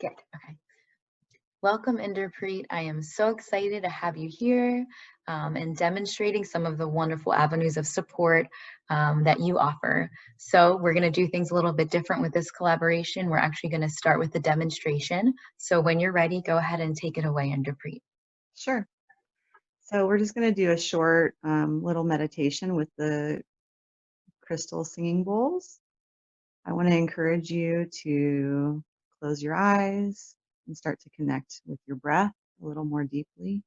Good. Okay. Welcome, Inderpreet. I am so excited to have you here and demonstrating some of the wonderful avenues of support that you offer. So we're going to do things a little bit different with this collaboration. We're actually going to start with the demonstration. So when you're ready, go ahead and take it away, Inderpreet. Sure. So we're just going to do a short little meditation with the crystal singing bowls. I want to encourage you to close your eyes and start to connect with your breath a little more deeply,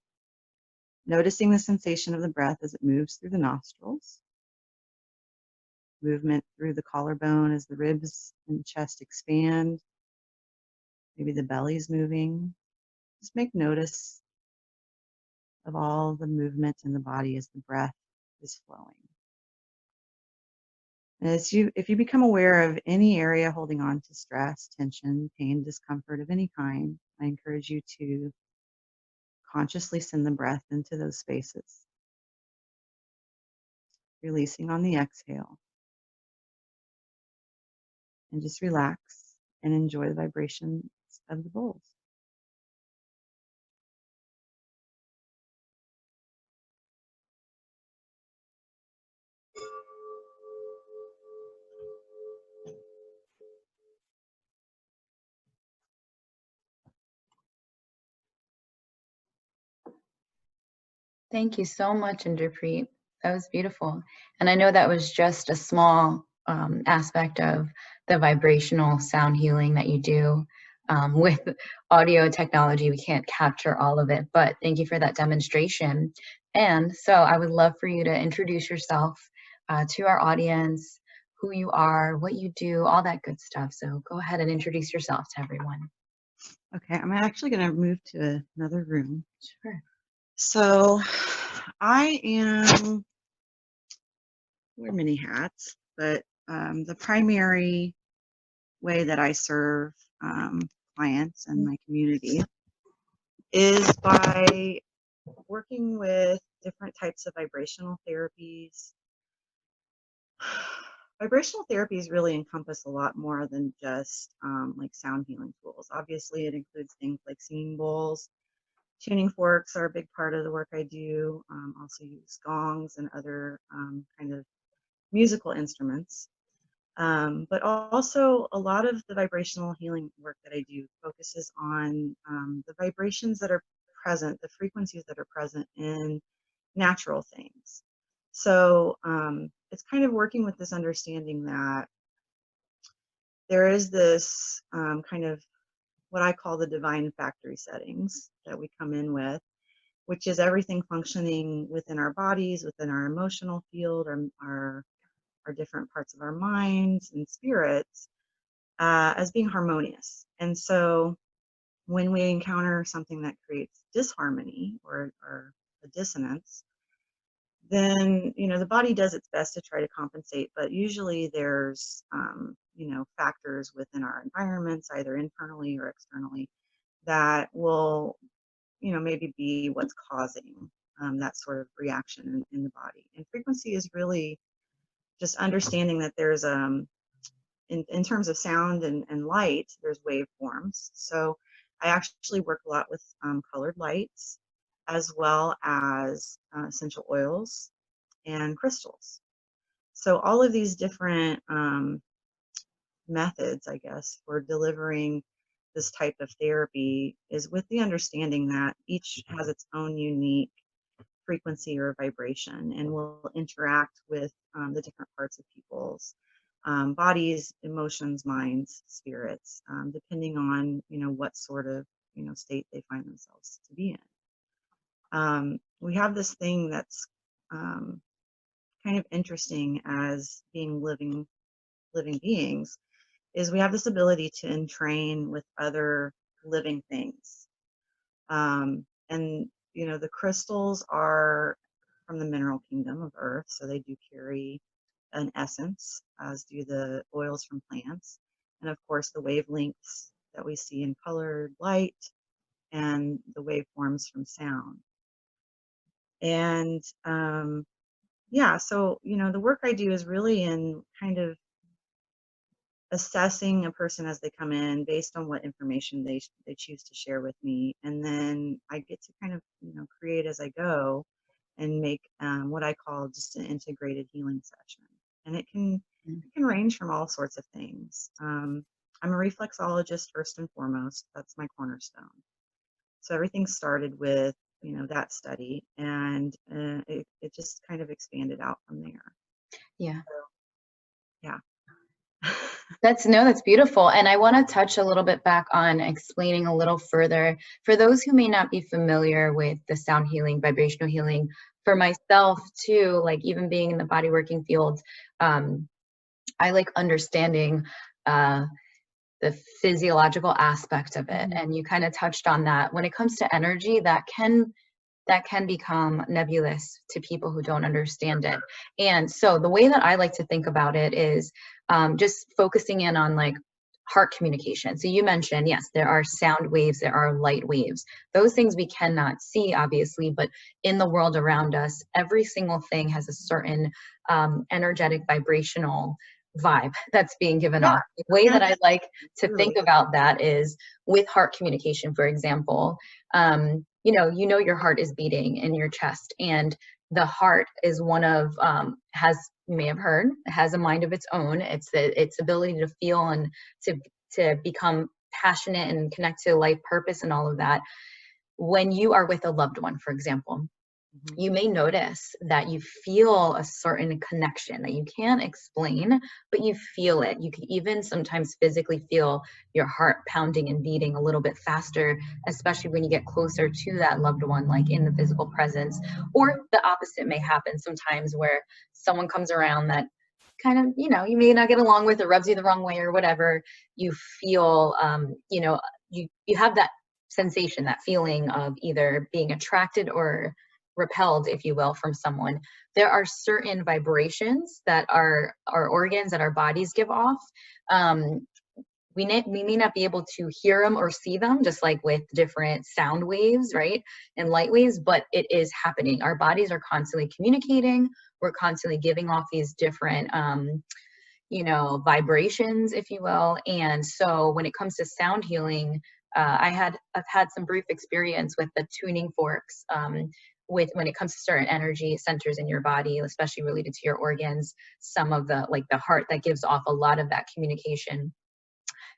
noticing the sensation of the breath as it moves through the nostrils, movement through the collarbone as the ribs and the chest expand, maybe the belly's moving. Just make notice of all the movement in the body as the breath is flowing. If you become aware of any area holding on to stress, tension, pain, discomfort of any kind, I encourage you to consciously send the breath into those spaces, releasing on the exhale. And just relax and enjoy the vibrations of the bowls. Thank you so much, Inderpreet. That was beautiful. And I know that was just a small aspect of the vibrational sound healing that you do. With audio technology, we can't capture all of it, but thank you for that demonstration. And so I would love for you to introduce yourself to our audience, who you are, what you do, all that good stuff. So go ahead and introduce yourself to everyone. Okay, I'm actually going to move to another room. Sure. So I wear many hats, but the primary way that I serve clients and my community is by working with different types of vibrational therapies. Vibrational therapies really encompass a lot more than just like sound healing tools. Obviously, it includes things like singing bowls. Tuning forks are a big part of the work I do. Also use gongs and other kind of musical instruments. But also a lot of the vibrational healing work that I do focuses on the vibrations that are present, the frequencies that are present in natural things. So it's kind of working with this understanding that there is this kind of what I call the divine factory settings that we come in with, which is everything functioning within our bodies, within our emotional field, our different parts of our minds and spirits as being harmonious. And so when we encounter something that creates disharmony or a dissonance, then the body does its best to try to compensate, but usually there's factors within our environments, either internally or externally, that will maybe be what's causing that sort of reaction in the body. And frequency is really just understanding that there's in terms of sound and light, there's waveforms. So I actually work a lot with colored lights, as well as essential oils and crystals. So all of these different methods, I guess, for delivering this type of therapy is with the understanding that each has its own unique frequency or vibration and will interact with the different parts of people's bodies, emotions, minds, spirits, depending on what sort of state they find themselves to be in. We have this thing that's kind of interesting as being living beings, is we have this ability to entrain with other living things. And the crystals are from the mineral kingdom of earth, so they do carry an essence, as do the oils from plants, and of course the wavelengths that we see in colored light and the waveforms from sound. And yeah, so the work I do is really in kind of assessing a person as they come in based on what information they choose to share with me, and then I get to kind of, you know, create as I go and make what I call just an integrated healing session. And it can range from all sorts of things. I'm a reflexologist first and foremost. That's my cornerstone. So everything started with, you know, that study, and it just kind of expanded out from there. Yeah. Yeah. That's beautiful. And I want to touch a little bit back on explaining a little further for those who may not be familiar with the sound healing, vibrational healing. For myself too, like even being in the body working field, I like understanding the physiological aspect of it. And you kind of touched on that. When it comes to energy, that can become nebulous to people who don't understand it. And so the way that I like to think about it is just focusing in on like heart communication. So you mentioned, yes, there are sound waves, there are light waves. Those things we cannot see, obviously, but in the world around us, every single thing has a certain energetic vibrational vibe that's being given Yeah. off. The way that I like to think Truly. about that is with heart communication, for example. You know your heart is beating in your chest, and the heart is one of has, you may have heard, has a mind of its own. It's its ability to feel and to become passionate and connect to life purpose and all of that. When you are with a loved one, for example, Mhm. you may notice that you feel a certain connection that you can't explain, but you feel it. You can even sometimes physically feel your heart pounding and beating a little bit faster, especially when you get closer to that loved one, like in the physical presence. Or the opposite may happen sometimes where someone comes around that kind of, you may not get along with or rubs you the wrong way or whatever. You feel, you have that sensation, that feeling of either being attracted or repelled, if you will, from someone. There are certain vibrations that our organs, that our bodies give off. Um, we may not be able to hear them or see them, just like with different sound waves, right? And light waves, but it is happening. Our bodies are constantly communicating. We're constantly giving off these different, vibrations, if you will. And so when it comes to sound healing, I've had some brief experience with the tuning forks, with when it comes to certain energy centers in your body, especially related to your organs, some of the, like the heart, that gives off a lot of that communication.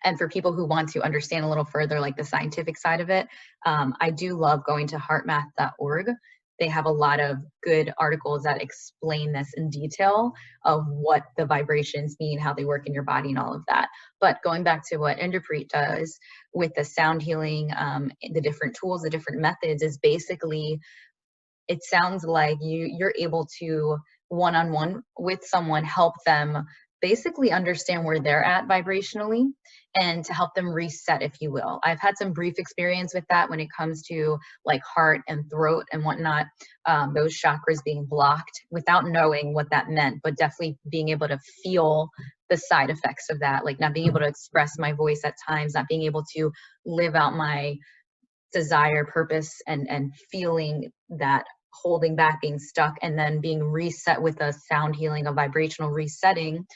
And for people who want to understand a little further, like the scientific side of it, I do love going to heartmath.org. They have a lot of good articles that explain this in detail of what the vibrations mean, how they work in your body, and all of that. But going back to what Inderpreet does with the sound healing, the different tools, the different methods, is basically, it sounds like you're able to one-on-one with someone help them basically understand where they're at vibrationally and to help them reset, if you will. I've had some brief experience with that when it comes to like heart and throat and whatnot, those chakras being blocked without knowing what that meant, but definitely being able to feel the side effects of that, like not being able to express my voice at times, not being able to live out my desire, purpose, and feeling that holding back, being stuck, and then being reset with a sound healing, a vibrational resetting.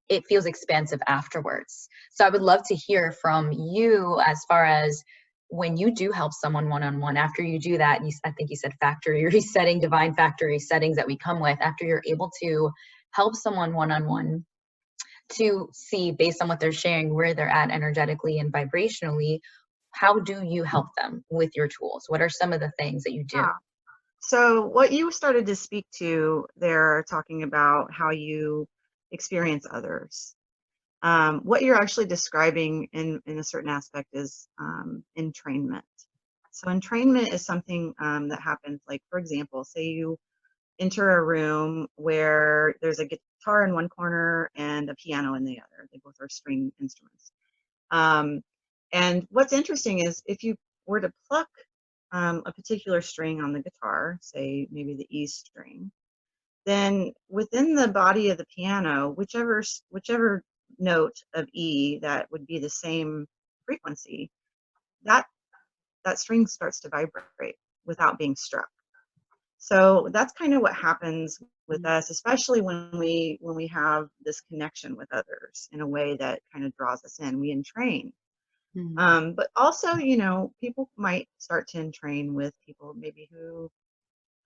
It feels expansive afterwards. So I would love to hear from you as far as when you do help someone one-on-one, after you do that, I think you said factory resetting, divine factory settings that we come with, after you're able to help someone one-on-one to see, based on what they're sharing, where they're at energetically and vibrationally, how do you help them with your tools? What are some of the things that you do? Yeah. So what you started to speak to there, talking about how you experience others. What you're actually describing in a certain aspect is entrainment. So entrainment is something that happens, like, for example, say you enter a room where there's a guitar in one corner and a piano in the other. They both are string instruments. Um, and what's interesting is if you were to pluck a particular string on the guitar, say maybe the E string, then within the body of the piano, whichever note of E that would be the same frequency, that that string starts to vibrate without being struck. So that's kind of what happens with us, especially when we have this connection with others in a way that kind of draws us in. We entrain. Mm. But also, you know, people might start to entrain with people maybe who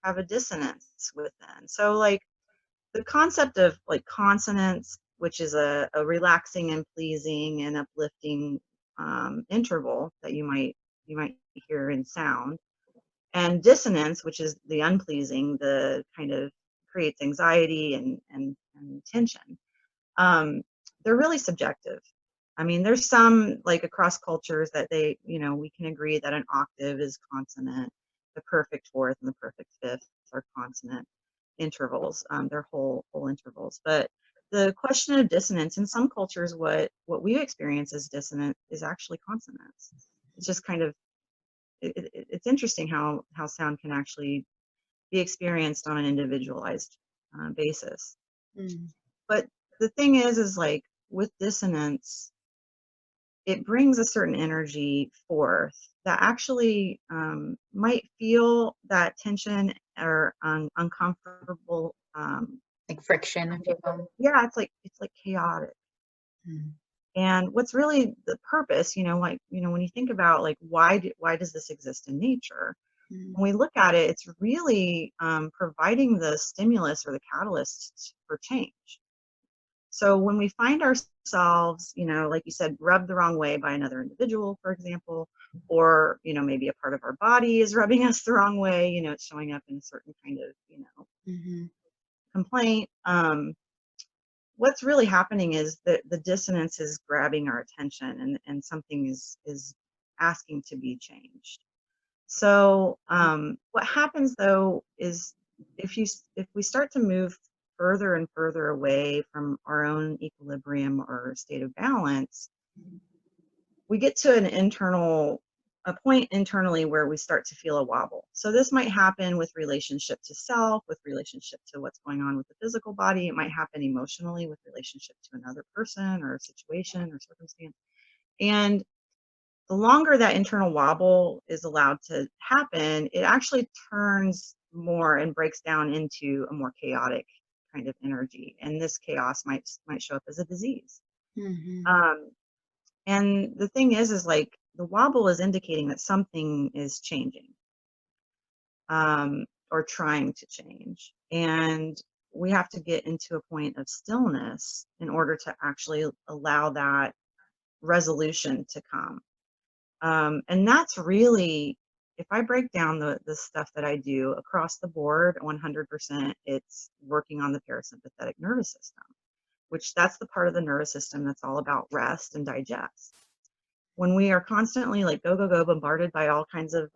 have a dissonance within. So like the concept of like consonance, which is a relaxing and pleasing and uplifting interval that you might hear in sound, and dissonance, which is the unpleasing, the kind of creates anxiety and tension. Um, they're really subjective. I mean, there's some like across cultures that they, you know, we can agree that an octave is consonant, the perfect fourth and the perfect fifth are consonant intervals. They're whole intervals. But the question of dissonance in some cultures, what we experience as dissonant is actually consonance. It's just kind of it's interesting how sound can actually be experienced on an individualized basis. Mm. But the thing is like with dissonance, it brings a certain energy forth that actually might feel that tension or uncomfortable. Like friction, if Kind you of, will. yeah, it's like chaotic. Mm. And what's really the purpose, you know, like you know, when you think about like why does this exist in nature? Mm. When we look at it, it's really providing the stimulus or the catalyst for change. So when we find ourselves, you know, like you said, rubbed the wrong way by another individual, for example, or, you know, maybe a part of our body is rubbing us the wrong way, you know, it's showing up in a certain kind of, you know, Mm-hmm. complaint. What's really happening is that the dissonance is grabbing our attention and something is asking to be changed. So what happens though is if we start to move further and further away from our own equilibrium or state of balance, we get to a point internally where we start to feel a wobble. So this might happen with relationship to self, with relationship to what's going on with the physical body. It might happen emotionally with relationship to another person or situation or circumstance. And the longer that internal wobble is allowed to happen, it actually turns more and breaks down into a more chaotic kind of energy. And this chaos might show up as a disease. Mm-hmm. Um, and the thing is like the wobble is indicating that something is changing or trying to change. And we have to get into a point of stillness in order to actually allow that resolution to come. And that's really, if I break down the stuff that I do across the board, 100%, it's working on the parasympathetic nervous system, which that's the part of the nervous system that's all about rest and digest. When we are constantly like go, go, go, bombarded by all kinds of,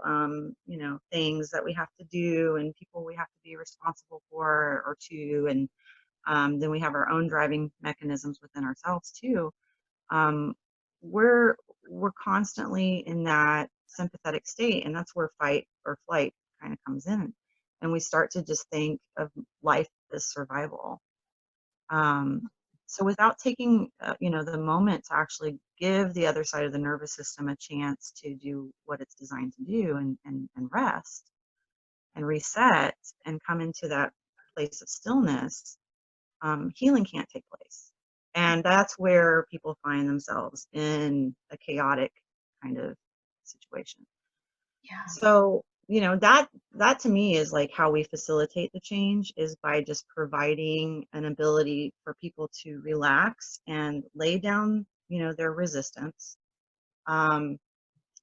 you know, things that we have to do and people we have to be responsible for or to, and then we have our own driving mechanisms within ourselves too. um, we're we're constantly in that sympathetic state, and that's where fight or flight kind of comes in, and we start to just think of life as survival. um, so without taking you know, the moment to actually give the other side of the nervous system a chance to do what it's designed to do and rest and reset and come into that place of stillness, healing can't take place. And that's where people find themselves in a chaotic kind of situation. Yeah. So, you know, that to me is like how we facilitate the change is by just providing an ability for people to relax and lay down, you know, their resistance, um,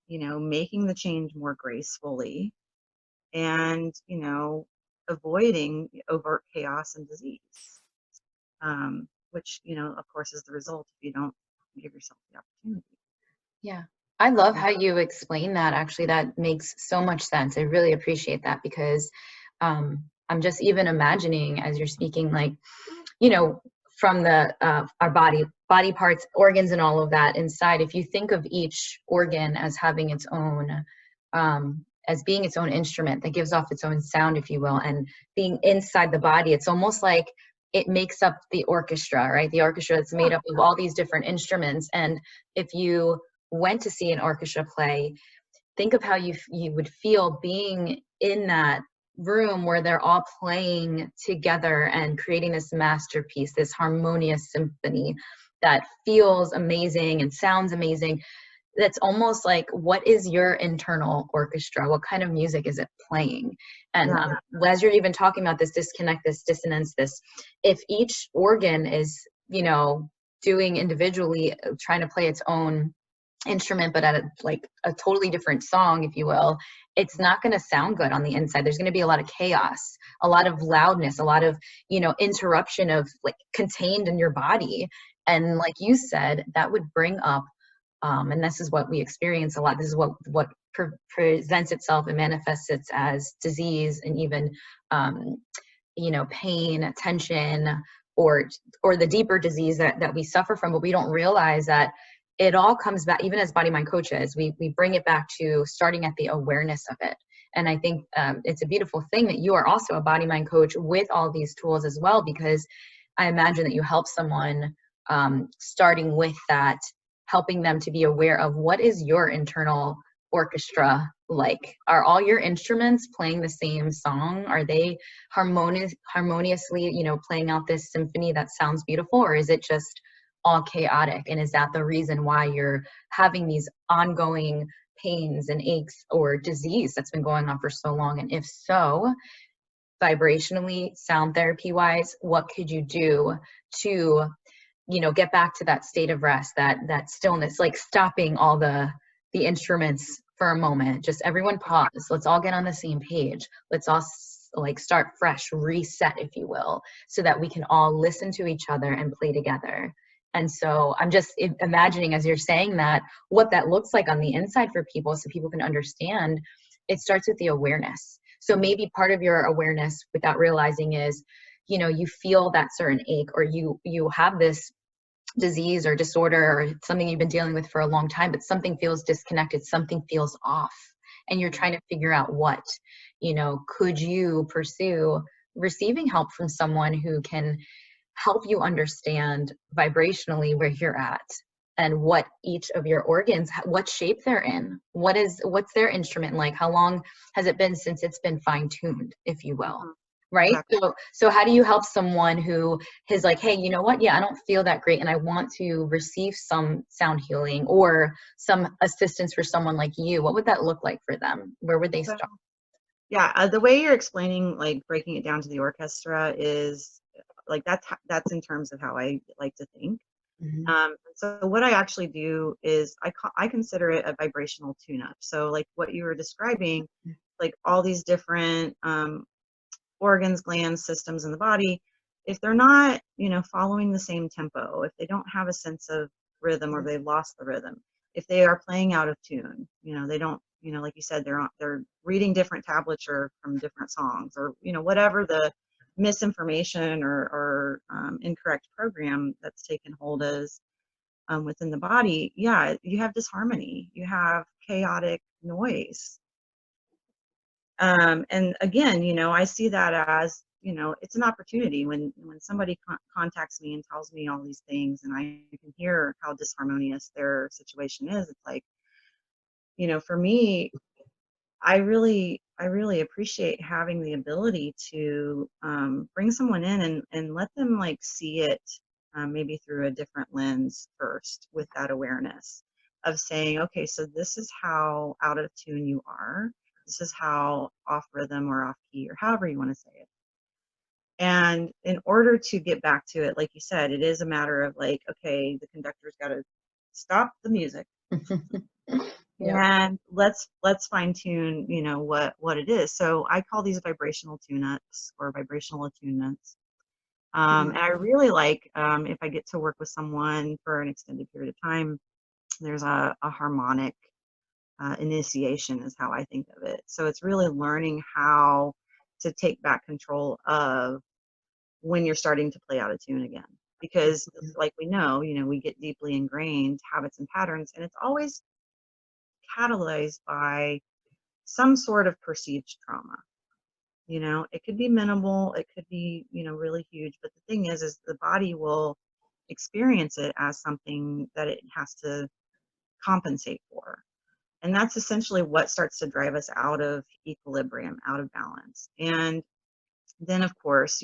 you know, making the change more gracefully and, you know, avoiding overt chaos and disease. Which, you know, of course, is the result if you don't give yourself the opportunity. Yeah. I love Mm. how you explain that. Actually, that makes so much sense. I really appreciate that because I'm just even imagining as you're speaking, like, you know, from the our body parts, organs, and all of that inside. If you think of each organ as having its own, as being its own instrument that gives off its own sound, if you will, and being inside the body, it's almost like it makes up the orchestra, right? The orchestra that's Yeah. made up of all these different instruments. And if you went to see an orchestra play, think of how you would feel being in that room where they're all playing together and creating this masterpiece, this harmonious symphony that feels amazing and sounds amazing. That's almost like, what is your internal orchestra? What kind of music is it playing? And Yeah. as you're even talking about this disconnect, this dissonance, this, if each organ is, you know, doing individually, trying to play its own instrument, but at like a totally different song, if you will, it's not going to sound good on the inside. There's going to be a lot of chaos, a lot of loudness, a lot of, you know, interruption of like contained in your body. And like you said, that would bring up, and this is what we experience a lot. This is what presents itself and manifests it as disease, and even, um, you know, pain, tension, or the deeper disease that we suffer from. But we don't realize that it all comes back, even as body mind coaches, we bring it back to starting at the awareness of it. And I think it's a beautiful thing that you are also a body mind coach with all these tools as well, because I imagine that you help someone, starting with that, helping them to be aware of what is your internal orchestra like. Are all your instruments playing the same song? Are they harmoniously, you know, playing out this symphony that sounds beautiful? Or is it just all chaotic? And is that the reason why you're having these ongoing pains and aches or disease that's been going on for so long? And if so, vibrationally, sound therapy wise, what could you do to, you know, get back to that state of rest, that stillness, like stopping all the instruments for a moment, just everyone pause, let's all get on the same page, let's all like start fresh, reset, if you will, so that we can all listen to each other and play together. And so I'm just imagining, as you're saying that, what that looks like on the inside for people, so people can understand. It starts with the awareness. So maybe part of your awareness without realizing is, you know, you feel that certain ache, or you have this disease or disorder or something you've been dealing with for a long time, but something feels disconnected, something feels off, and you're trying to figure out what, you know, could you pursue receiving help from someone who can help you understand vibrationally where you're at, and what each of your organs, what shape they're in, what's their instrument like, how long has it been since it's been fine-tuned, if you will. Mhm. Right? Exactly. So how do you help someone who is like, hey, you know what, yeah, I don't feel that great and I want to receive some sound healing or some assistance for someone like you? What would that look like for them? Where would they So start? yeah, the way you're explaining, like breaking it down to the orchestra, is like that's in terms of how I like to think. Mhm. So what I actually do is I consider it a vibrational tune-up. So like what you were describing, like all these different organs, glands, systems in the body, if they're not, you know, following the same tempo, if they don't have a sense of rhythm or they've lost the rhythm, if they are playing out of tune, you know, they don't, you know, like you said, they're reading different tablature from different songs, or, you know, whatever the misinformation or incorrect program that's taken hold is within the body. Yeah, you have disharmony, you have chaotic noise. And again, you know, I see that as, you know, it's an opportunity when somebody contacts me and tells me all these things, and I can hear how disharmonious their situation is. It's like, you know, for me, I really appreciate having the ability to bring someone in and let them like see it, maybe through a different lens first, with that awareness of saying, okay, so this is how out of tune you are. This is how off rhythm or off key, or however you want to say it. And in order to get back to it, like you said, it is a matter of like, okay, the conductor's got to stop the music, Yep. and let's fine tune, you know, what it is. So I call these vibrational tune-ups or vibrational attunements. And I really like, if I get to work with someone for an extended period of time, there's a harmonic initiation is how I think of it. So it's really learning how to take back control of when you're starting to play out of tune again. Because like we know, you know, we get deeply ingrained habits and patterns, and it's always catalyzed by some sort of perceived trauma. You know, it could be minimal, it could be, you know, really huge, but the thing is the body will experience it as something that it has to compensate for. And that's essentially what starts to drive us out of equilibrium, out of balance. And then, of course,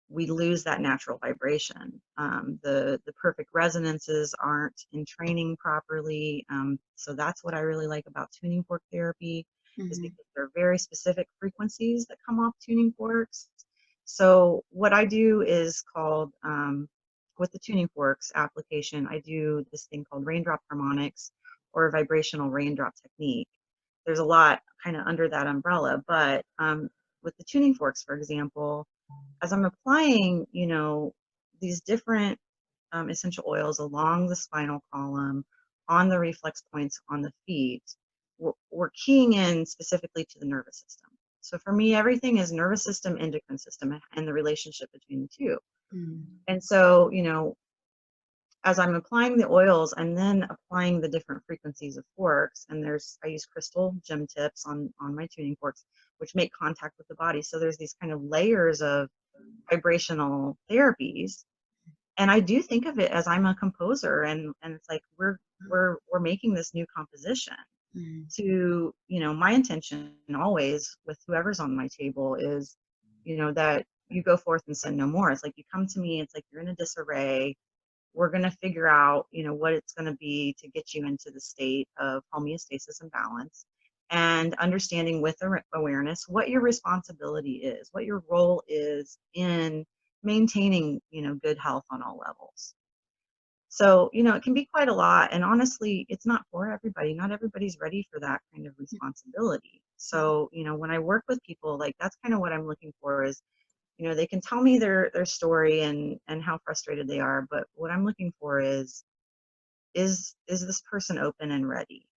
we lose that natural vibration. The perfect resonances aren't in training properly. So that's what I really like about tuning fork therapy, is Mm-hmm. because there are very specific frequencies that come off tuning forks. So what I do is called, with the tuning forks application, I do this thing called raindrop harmonics, or vibrational raindrop technique. There's a lot kind of under that umbrella, but with the tuning forks, for example, as I'm applying, these different essential oils along the spinal column, on the reflex points on the feet, we're keying in specifically to the nervous system. So for me, everything is nervous system, endocrine system, and the relationship between the two. Mm-hmm. And so, as I'm applying the oils, I'm then applying the different frequencies of forks. And I use crystal gem tips on my tuning forks, which make contact with the body. So there's these kind of layers of vibrational therapies. And I do think of it as I'm a composer, and it's like we're making this new composition. Mm-hmm. To, my intention always with whoever's on my table is, that you go forth and sin no more. It's like you come to me, it's like you're in a disarray. We're going to figure out, what it's going to be to get you into the state of homeostasis and balance, and understanding with awareness what your responsibility is, what your role is in maintaining, good health on all levels. So, it can be quite a lot. And honestly, it's not for everybody. Not everybody's ready for that kind of responsibility. So, when I work with people, like, that's kind of what I'm looking for is, they can tell me their story and how frustrated they are, but what I'm looking for is this person open and ready?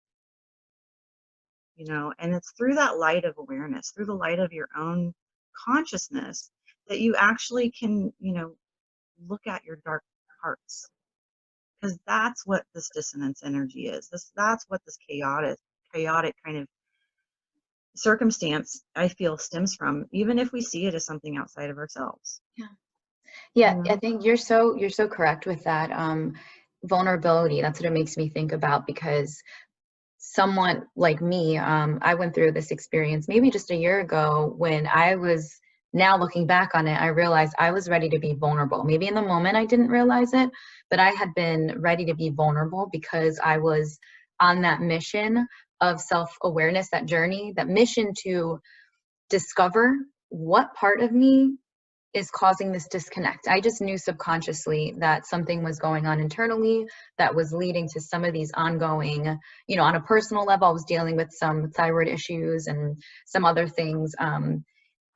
And it's through that light of awareness, through the light of your own consciousness, that you actually can, look at your dark parts, because that's what this dissonance energy is. That's what this chaotic kind of circumstance, I feel, stems from, even if we see it as something outside of ourselves. Yeah. Yeah, You I think you're so correct with that. Vulnerability, that's what it makes me think about, because someone like me, I went through this experience maybe just a year ago when I was, now looking back on it, I realized I was ready to be vulnerable. Maybe in the moment I didn't realize it, but I had been ready to be vulnerable because I was on that mission of self-awareness, that journey, that mission to discover what part of me is causing this disconnect. I just knew subconsciously that something was going on internally that was leading to some of these ongoing, on a personal level, I was dealing with some thyroid issues and some other things.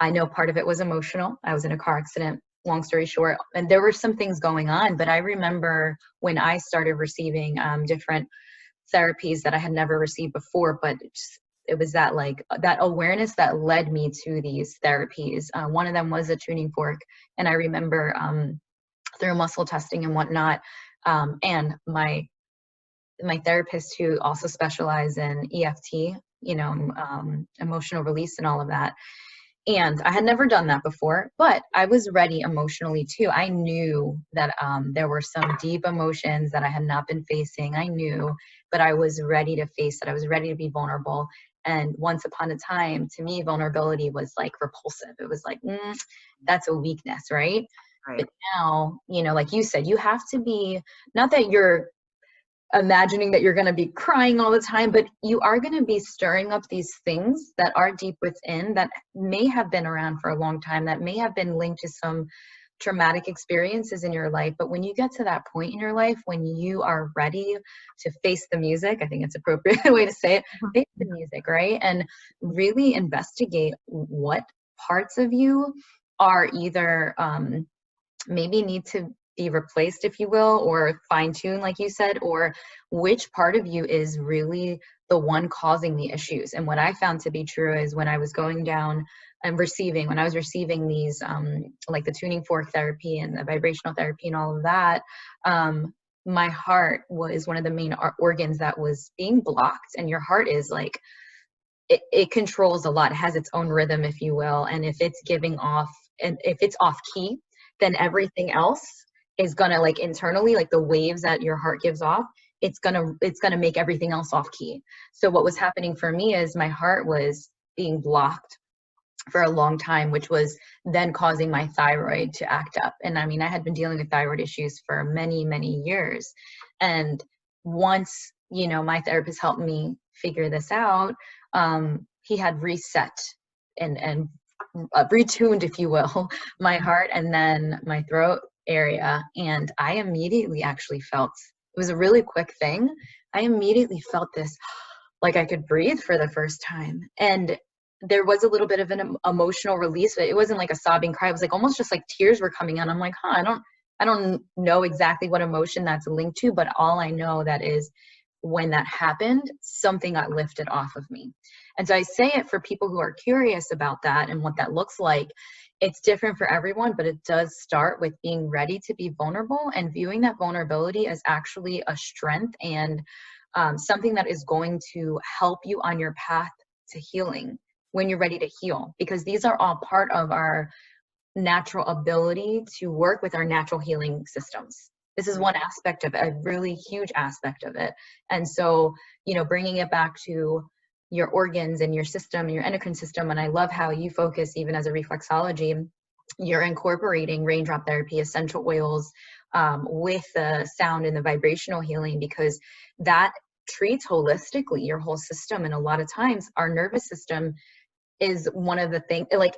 I know part of it was emotional. I was in a car accident, long story short, and there were some things going on. But I remember when I started receiving different therapies that I had never received before, but it was that, like, that awareness that led me to these therapies. One of them was a tuning fork, and I remember through muscle testing and whatnot, and my therapist, who also specialized in EFT, emotional release and all of that. And I had never done that before, but I was ready emotionally too. I knew that there were some deep emotions that I had not been facing. I knew, but I was ready to face it. I was ready to be vulnerable. And once upon a time, to me, vulnerability was like repulsive. It was like, that's a weakness, right? Right. But now, like you said, you have to be, not that you're imagining that you're going to be crying all the time, but you are going to be stirring up these things that are deep within, that may have been around for a long time, that may have been linked to some traumatic experiences in your life. But when you get to that point in your life, when you are ready to face the music, I think it's appropriate way to say it, face the music, right? And really investigate what parts of you are either maybe need to be replaced, if you will, or fine-tuned, like you said, or which part of you is really the one causing the issues. And what I found to be true is when I was going down and when I was receiving these, like the tuning fork therapy and the vibrational therapy and all of that, my heart was one of the main organs that was being blocked. And your heart is like, it controls a lot. It has its own rhythm, if you will. And if it's giving off, and if it's off key, then everything else is gonna, like, internally, like the waves that your heart gives off, it's gonna make everything else off key. So what was happening for me is my heart was being blocked for a long time, which was then causing my thyroid to act up. And I mean, I had been dealing with thyroid issues for many, many years. And once, my therapist helped me figure this out, he had reset and retuned, if you will, my heart and then my throat area. And I immediately actually felt, it was a really quick thing. I immediately felt this, like I could breathe for the first time. And there was a little bit of an emotional release, but it wasn't like a sobbing cry. It was like almost just like tears were coming out. I'm like, I don't know exactly what emotion that's linked to, but all I know that is when that happened, something got lifted off of me. And so I say it for people who are curious about that and what that looks like. It's different for everyone, but it does start with being ready to be vulnerable and viewing that vulnerability as actually a strength and something that is going to help you on your path to healing when you're ready to heal, because these are all part of our natural ability to work with our natural healing systems. This is one aspect of it, a really huge aspect of it. And so, bringing it back to your organs and your system, your endocrine system, and I love how you focus, even as a reflexology, you're incorporating raindrop therapy, essential oils, with the sound and the vibrational healing, because that treats holistically your whole system. And a lot of times our nervous system is one of the things, like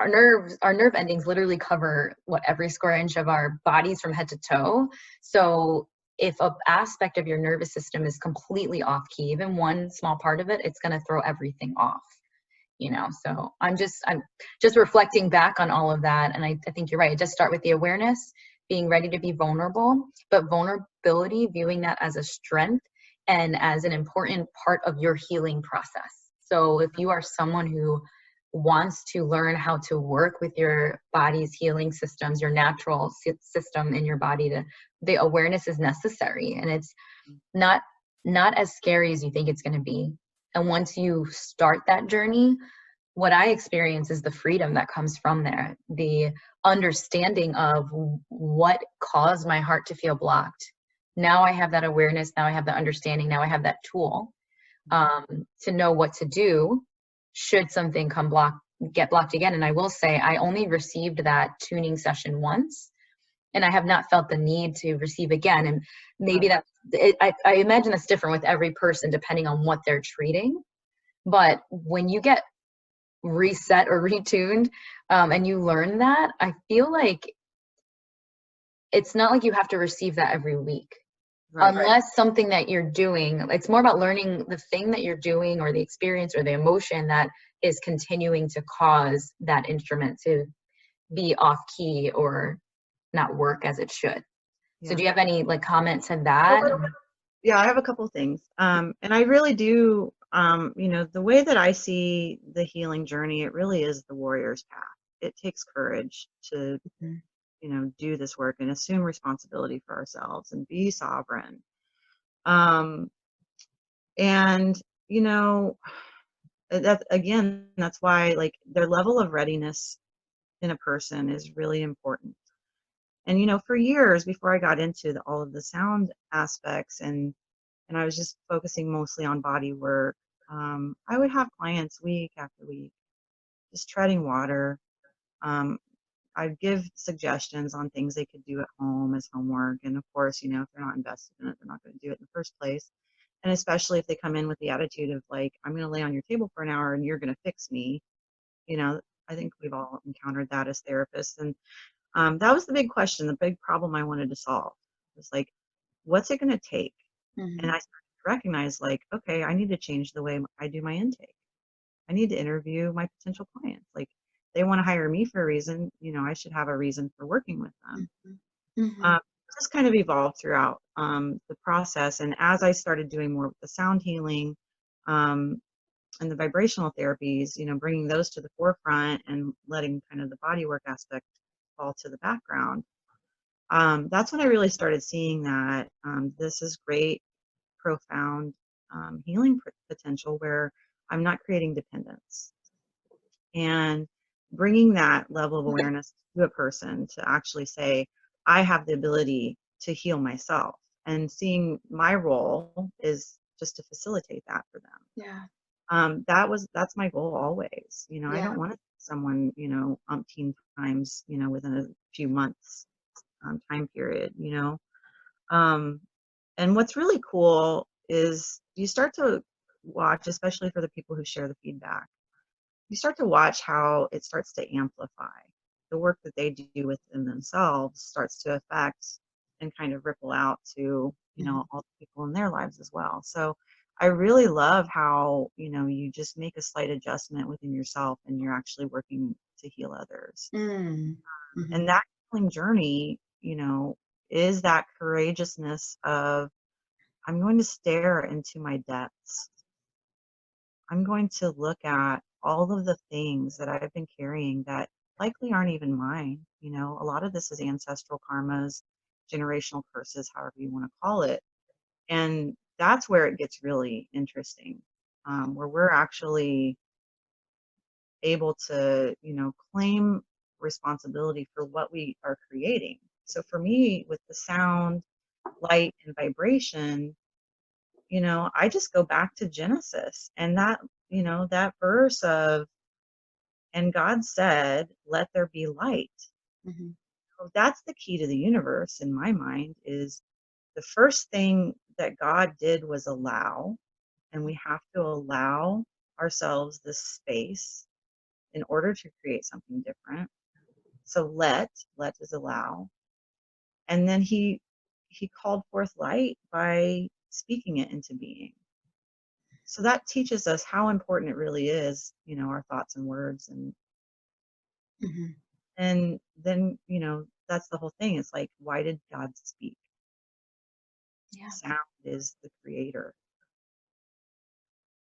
our nerve endings literally cover every square inch of our bodies from head to toe. So if an aspect of your nervous system is completely off key, even one small part of it, it's going to throw everything off. So I'm just reflecting back on all of that. And I think you're right. Just start with the awareness, being ready to be vulnerable, but vulnerability, viewing that as a strength and as an important part of your healing process. So if you are someone who wants to learn how to work with your body's healing systems, your natural system in your body, the awareness is necessary. And it's not as scary as you think it's going to be. And once you start that journey, what I experience is the freedom that comes from there, the understanding of what caused my heart to feel blocked. Now I have that awareness. Now I have the understanding. Now I have that tool to know what to do should something get blocked again. And I will say, I only received that tuning session once, and I have not felt the need to receive again. And maybe I imagine that's different with every person depending on what they're treating. But when you get reset or retuned, and you learn that, I feel like it's not like you have to receive that every week. Unless something that you're doing, it's more about learning the thing that you're doing or the experience or the emotion that is continuing to cause that instrument to be off key or not work as it should. Yeah. So do you have any comments on that? Yeah, I have a couple things. And I really do, the way that I see the healing journey, it really is the warrior's path. It takes courage to do this work and assume responsibility for ourselves and be sovereign. And, that's why their level of readiness in a person is really important. And, for years before I got into all of the sound aspects and I was just focusing mostly on body work, I would have clients week after week, just treading water. I'd give suggestions on things they could do at home as homework. And of course, if they're not invested in it, they're not going to do it in the first place. And especially if they come in with the attitude of I'm going to lay on your table for an hour and you're going to fix me. I think we've all encountered that as therapists. And that was the big question, the big problem I wanted to solve. It was what's it going to take? Mm-hmm. And I started to recognize okay, I need to change the way I do my intake. I need to interview my potential clients. They want to hire me for a reason, I should have a reason for working with them. Mm-hmm. Just kind of evolved throughout the process. And as I started doing more with the sound healing and the vibrational therapies, bringing those to the forefront and letting kind of the body work aspect fall to the background, that's when I really started seeing that this is great, profound healing potential where I'm not creating dependence. And bringing that level of awareness to a person to actually say, I have the ability to heal myself. and seeing my role is just to facilitate that for them. Yeah. That's my goal always. I Yeah. don't want to someone, umpteen times, within a few months time period, Um, and what's really cool is you start to watch, especially for the people who share the feedback, you start to watch how it starts to amplify. The work that they do within themselves starts to affect and kind of ripple out to, Mhm. all the people in their lives as well. So I really love how, you just make a slight adjustment within yourself and you're actually working to heal others. Mm. And Mhm. that healing journey, is that courageousness of, I'm going to stare into my depths. I'm going to look at all of the things that I've been carrying that likely aren't even mine. A lot of this is ancestral karmas, generational curses, however you want to call it. And that's where it gets really interesting, where we're actually able to, claim responsibility for what we are creating. So for me, with the sound, light, and vibration, I just go back to Genesis and that verse of, and God said, let there be light. Mhm. So that's the key to the universe in my mind, is the first thing that God did was allow, and we have to allow ourselves this space in order to create something different. So let is allow. And then he called forth light by speaking it into being. So that teaches us how important it really is, our thoughts and words. Mhm. And then, that's the whole thing. It's like, why did God speak? Yeah. Sound is the creator.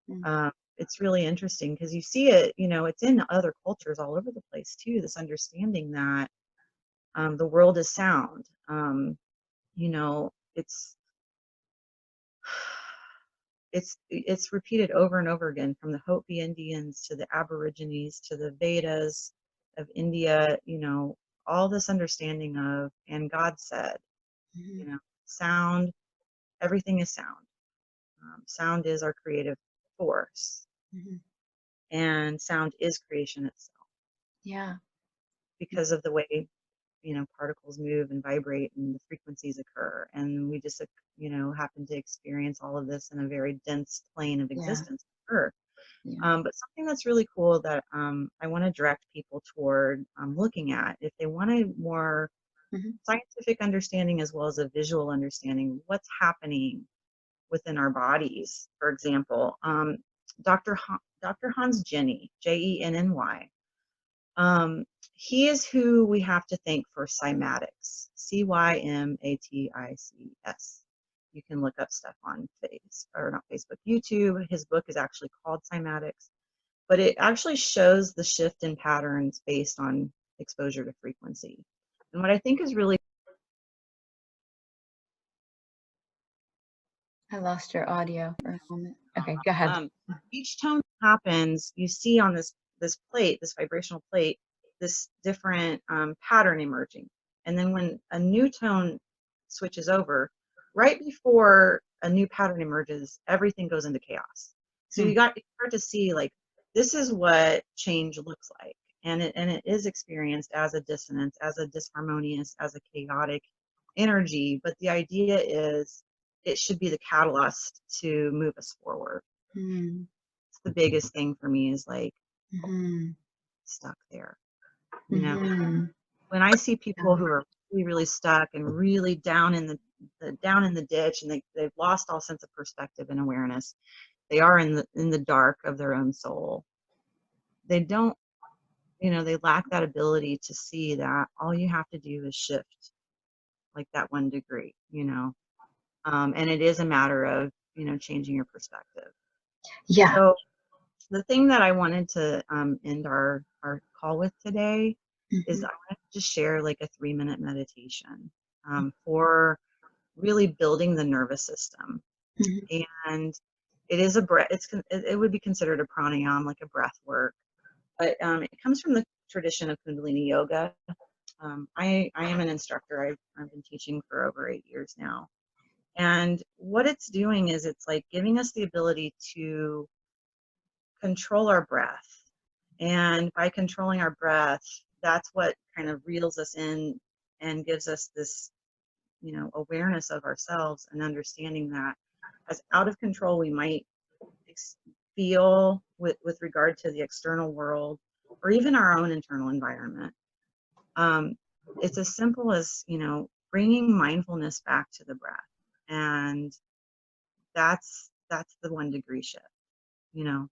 Mm. It's really interesting because you see it, it's in other cultures all over the place too, this understanding that the world is sound. It's it's repeated over and over again, from the Hopi Indians to the Aborigines to the Vedas of India, all this understanding of, and God said, Mhm. sound, everything is sound. Sound is our creative force, Mhm. and sound is creation itself Yeah. because of the way, particles move and vibrate and the frequencies occur. And we just, happen to experience all of this in a very dense plane of Yeah. existence on Earth. Yeah. But something that's really cool that I want to direct people toward looking at, if they want a more Mhm. scientific understanding as well as a visual understanding, what's happening within our bodies. For example, Dr. Hans Jenny, Jenny, um, he is who we have to thank for cymatics, Cymatics. You can look up stuff on not Facebook, YouTube. His book is actually called Cymatics, but it actually shows the shift in patterns based on exposure to frequency. And what I think is really, I lost your audio for a moment. Okay, go ahead. um, each tone happens, you see on this plate, this vibrational plate, this different pattern emerging. And then when a new tone switches over, right before a new pattern emerges, everything goes into chaos. So Hmm. you start to see, like, this is what change looks like. And it is experienced as a dissonance, as a disharmonious, as a chaotic energy. But the idea is it should be the catalyst to move us forward. Hmm. It's the biggest thing for me, is like, oh, Mhm. stuck there. You know, Mhm. when I see people Yeah. who are really, really stuck and really down in the down in the ditch, and they've lost all sense of perspective and awareness, they are in the dark of their own soul. They don't, they lack that ability to see that all you have to do is shift like that 1 degree, and it is a matter of, changing your perspective. Yeah. So the thing that I wanted to end our call with today is, Mhm. I wanted to just share like a 3-minute meditation for really building the nervous system. Mhm. And it is a breath. It would be considered a pranayama, like a breath work, but it comes from the tradition of Kundalini yoga. I am an instructor. I've been teaching for over 8 years now, And what it's doing is it's like giving us the ability to control our breath. And by controlling our breath, that's what kind of reels us in and gives us this, awareness of ourselves and understanding that as out of control we might feel with regard to the external world or even our own internal environment. Um, it's as simple as, bringing mindfulness back to the breath. And that's the 1 degree shift, you know.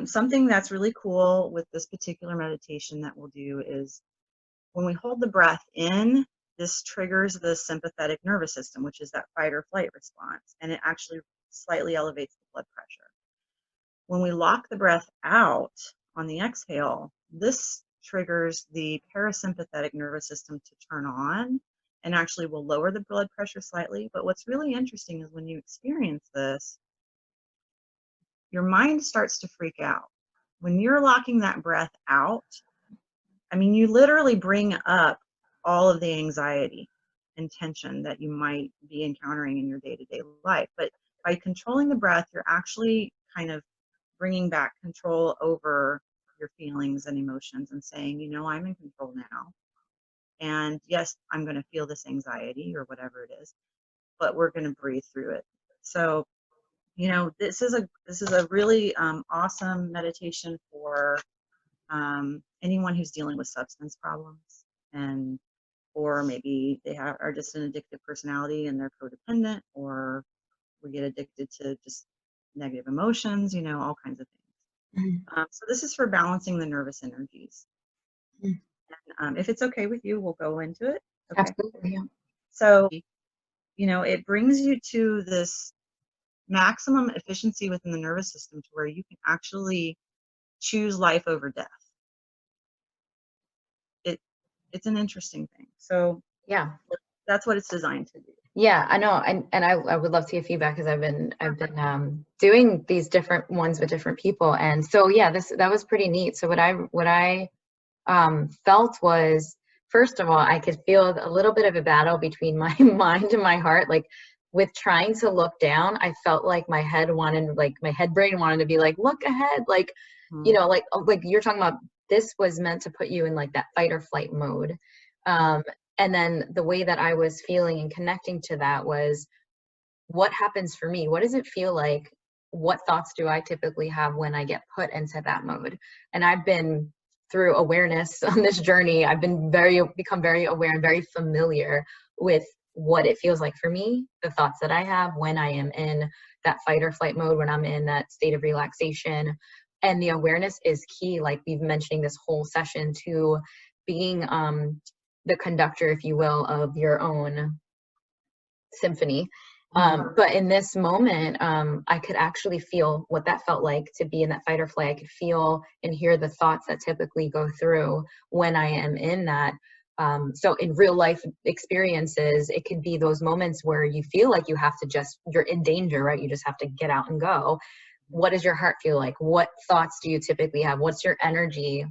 Something that's really cool with this particular meditation that we'll do is when we hold the breath in, this triggers the sympathetic nervous system, which is that fight or flight response, and it actually slightly elevates the blood pressure. When we lock the breath out on the exhale, this triggers the parasympathetic nervous system to turn on and actually will lower the blood pressure slightly. But what's really interesting is when you experience this, your mind starts to freak out. When you're locking that breath out, I mean, you literally bring up all of the anxiety and tension that you might be encountering in your day-to-day life. But by controlling the breath, you're actually kind of bringing back control over your feelings and emotions and saying, I'm in control now. And yes, I'm going to feel this anxiety or whatever it is, but we're going to breathe through it. So, this is a really awesome meditation for anyone who's dealing with substance problems, and or maybe they are just an addictive personality and they're codependent, or we get addicted to just negative emotions, all kinds of things. So this is for balancing the nervous energies. And, if it's okay with you, we'll go into it. Okay. Absolutely. Yeah. So, it brings you to this maximum efficiency within the nervous system to where you can actually choose life over death. It's an interesting thing. So Yeah. that's what it's designed to do. Yeah, I know, and I would love to get feedback because I've been doing these different ones with different people, and so yeah, that was pretty neat. So what I felt was, first of all, I could feel a little bit of a battle between my mind and my heart. Like with trying to look down, I felt like my head brain wanted to be like, look ahead, like like you're talking about. This was meant to put you in like that fight or flight mode. And then the way that I was feeling and connecting to that was, what happens for me? What does it feel like? What thoughts do I typically have when I get put into that mode? And I've been through awareness on this journey. I've been become very aware and very familiar with what it feels like for me, the thoughts that I have when I am in that fight or flight mode, when I'm in that state of relaxation. And the awareness is key, like we've mentioning this whole session, to being the conductor, if you will, of your own symphony. But in this moment, I could actually feel what that felt like to be in that fight or flight. I could feel and hear the thoughts that typically go through when I am in that. So in real life experiences, it could be those moments where you feel like you're in danger, right? You just have to get out and go. What does your heart feel like? What thoughts do you typically have? What's your energy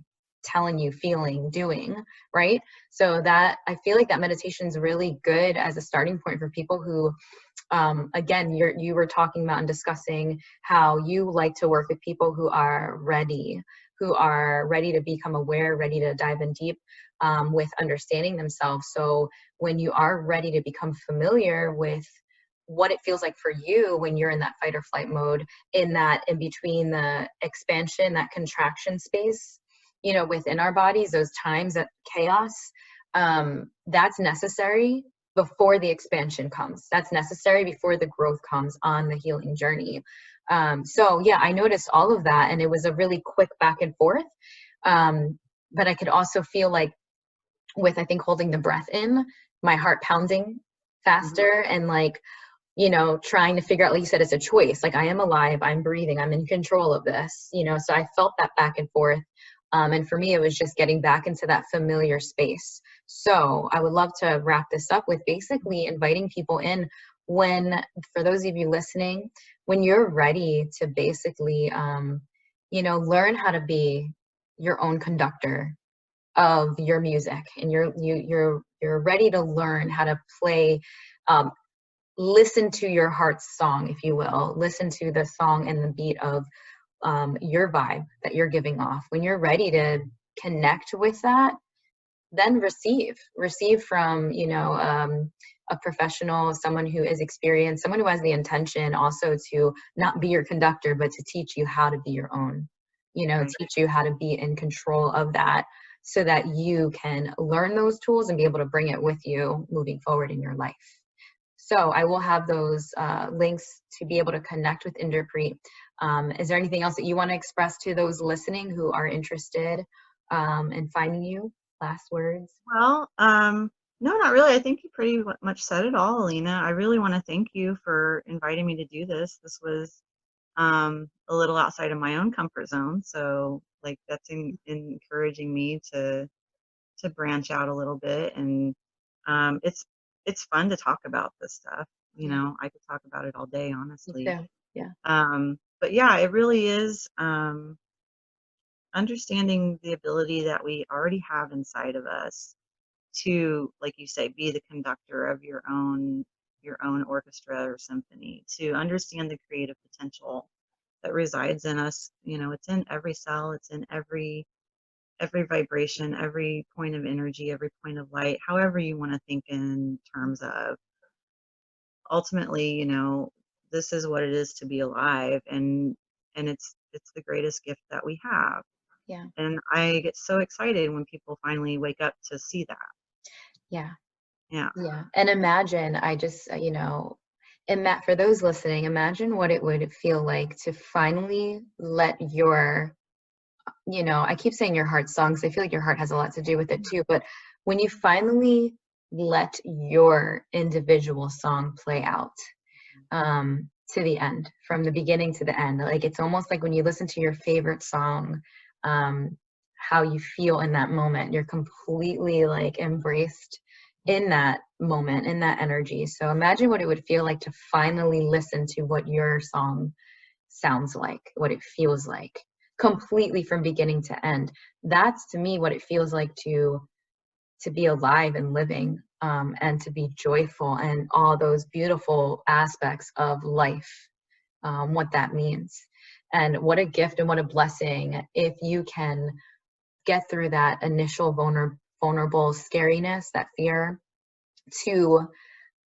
telling you, feeling, doing, right? So that, I feel like that meditation is really good as a starting point for people who, again, you were talking about and discussing how you like to work with people who are ready to become aware, ready to dive in deep with understanding themselves. So when you are ready to become familiar with what it feels like for you when you're in that fight or flight mode, in between the expansion, that contraction space, within our bodies, those times, that chaos, that's necessary before the expansion comes. That's necessary before the growth comes on the healing journey. So yeah, I noticed all of that, and it was a really quick back and forth. But I could also feel like, I think holding the breath in, my heart pounding faster, and like, trying to figure out, like you said, it's a choice. Like, I am alive, I'm breathing, I'm in control of this, so I felt that back and forth. And for me, it was just getting back into that familiar space. So I would love to wrap this up with basically inviting people in, for those of you listening, when you're ready to basically, learn how to be your own conductor of your music, and you're ready to learn how to play listen to your heart's song, if you will. Listen to the song and the beat of your vibe that you're giving off. When you're ready to connect with that, then receive from, you know, a professional, someone who is experienced, someone who has the intention also to not be your conductor, but to teach you how to be your own, you know, Right. teach you how to be in control of that, so that you can learn those tools and be able to bring it with you moving forward in your life. So I will have those links to be able to connect with Inderpreet. Is there anything else that you want to express to those listening who are interested in finding you? Last words? Well, no, not really. I think you pretty much said it all, Alina. I really want to thank you for inviting me to do this. This was a little outside of my own comfort zone, so like that's encouraging me to branch out a little bit, and um, it's it's fun to talk about this stuff. You Yeah, know, I could talk about it all day, me honestly. too. Yeah, But yeah, it really is understanding the ability that we already have inside of us to, like you say, be the conductor of your own orchestra or symphony, to understand the creative potential that resides in us. You know, it's in every cell, it's in every vibration, every point of energy, every point of light, however you want to think in terms of. Ultimately, you know, this is what it is to be alive, and it's the greatest gift that we have. yeah, And I get so excited when people finally wake up to see that. yeah, Yeah. yeah. And imagine, I just, you know, for those listening, imagine what it would feel like to finally let your, you know, I keep saying your heart songs. I feel like your heart has a lot to do with it too. But when you finally let your individual song play out, to the end, from the beginning to the end. Like it's almost like when you listen to your favorite song, um, how you feel in that moment. You're completely like embraced in that moment, in that energy. So imagine what it would feel like to finally listen to what your song sounds like, what it feels like, completely from beginning to end. That's to me what it feels like to be alive and living, and to be joyful and all those beautiful aspects of life, what that means. And what a gift and what a blessing if you can get through that initial vulnerable scariness, that fear, to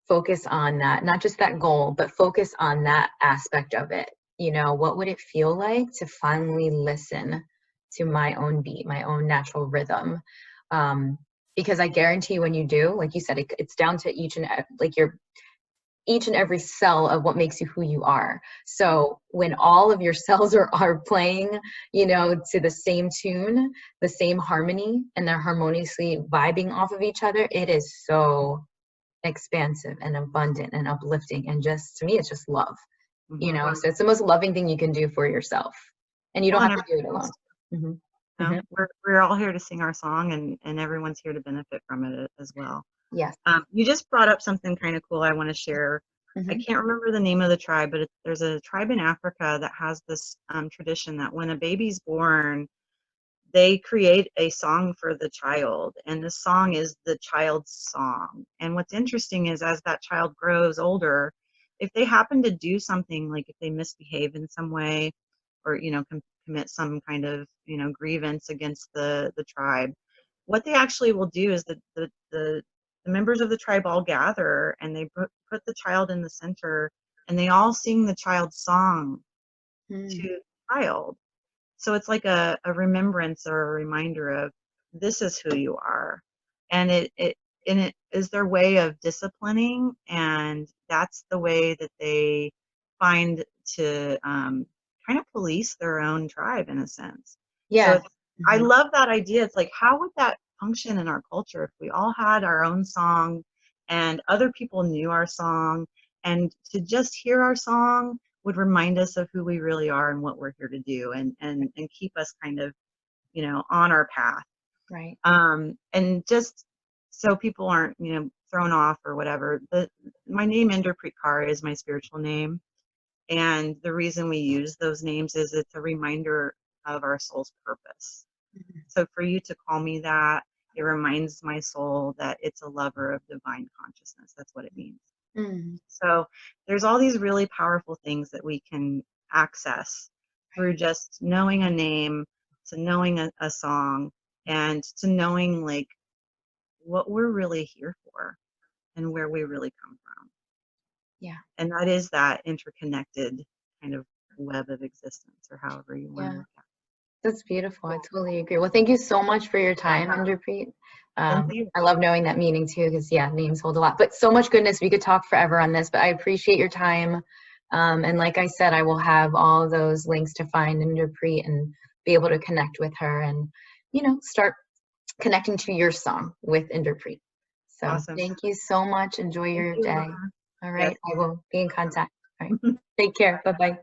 focus on that, not just that goal, but focus on that aspect of it. You know, what would it feel like to finally listen to my own beat, my own natural rhythm? Because I guarantee when you do, like you said, it's down to like your each and every cell of what makes you who you are. So when all of your cells are playing, you know, to the same tune, the same harmony, and they're harmoniously vibing off of each other, it is so expansive and abundant and uplifting, and just to me it's just love, you Hmm. know. So it's the most loving thing you can do for yourself, and you don't Well, and have to do it everyone alone. else, Hmm. you know, Hmm. we're all here to sing our song, and everyone's here to benefit from it as well. Yes. You just brought up something kind of cool I want to share. I Hmm. can't remember the name of the tribe, but there's a tribe in Africa that has this tradition that when a baby's born, they create a song for the child, and the song is the child's song. And what's interesting is as that child grows older, if they happen to do something, like if they misbehave in some way, or you know, commit some kind of, you know, grievance against the tribe, what they actually will do is the members of the tribe all gather, and they put the child in the center, and they all sing the child's song to Mm. the child. So it's like a remembrance or a reminder of this is who you are. And it is their way of disciplining, and that's the way that they find to kind of police their own tribe in a sense. So Yeah. I Hmm. love that idea. It's like, how would that function in our culture if we all had our own song and other people knew our song, and to just hear our song would remind us of who we really are and what we're here to do, and keep us kind of, you know, on our path. Right. And just so people aren't, you know, thrown off or whatever. My name Inderpreet Kaur is my spiritual name, and the reason we use those names is it's a reminder of our soul's purpose. Mhm. So for you to call me that, it reminds my soul that it's a lover of divine consciousness. That's what it means. Mm, So there's all these really powerful things that we can access through right. just knowing a name, to knowing a song, and to knowing like what we're really here for and where we really come from. Yeah. And that is that interconnected kind of web of existence, or however you want to Yeah. look at That's beautiful. I totally agree. Well, thank you so much for your time, Inderpreet. it. Thank you. I love knowing that meaning too, because yeah, names hold a lot. But so much goodness, we could talk forever on this. But I appreciate your time. And like I said, I will have all those links to find Inderpreet and be able to connect with her and, start connecting to your song with Inderpreet. So Awesome. thank you so much. Enjoy Thank your you, day. Laura. All Yes. right. I will be in contact. All right. Take care. Bye-bye.